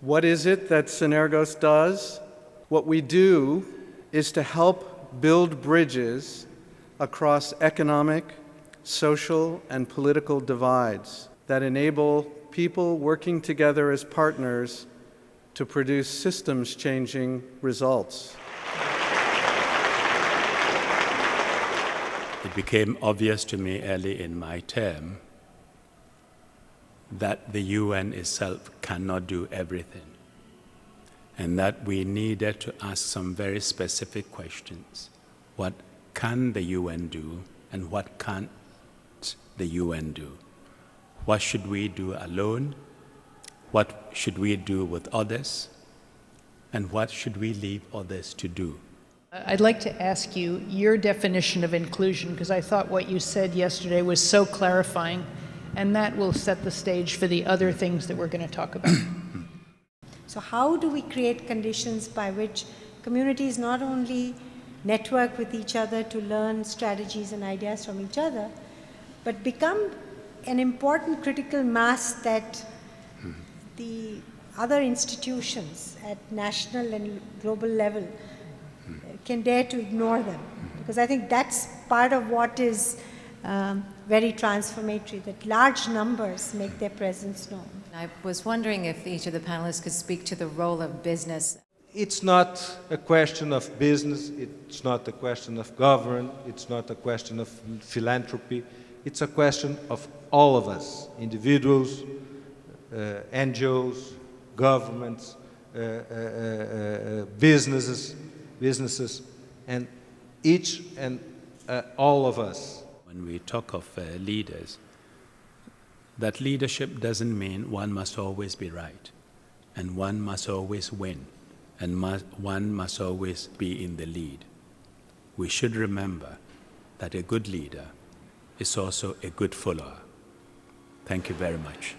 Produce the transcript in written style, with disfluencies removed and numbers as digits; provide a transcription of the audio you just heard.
What is it that Synergos does? What we do is to help build bridges across economic, social, and political divides that enable people working together as partners to produce systems-changing results. It became obvious to me early in my term that the UN itself cannot do everything, and that we needed to ask some very specific questions. What can the UN do, and what can't the UN do? What should we do alone? What should we do with others? And what should we leave others to do? I'd like to ask you your definition of inclusion, because I thought what you said yesterday was so clarifying, and that will set the stage for the other things that we're going to talk about. So how do we create conditions by which communities not only network with each other to learn strategies and ideas from each other, but become an important critical mass that the other institutions at national and global level can dare to ignore them? Because I think that's part of what is very transformatory, that large numbers make their presence known. I was wondering if each of the panelists could speak to the role of business. It's not a question of business, it's not a question of government, it's not a question of philanthropy, it's a question of all of us, individuals, NGOs, governments, businesses, and each and all of us. When we talk of leaders, that leadership doesn't mean one must always be right, and one must always win, and one must always be in the lead. We should remember that a good leader is also a good follower. Thank you very much.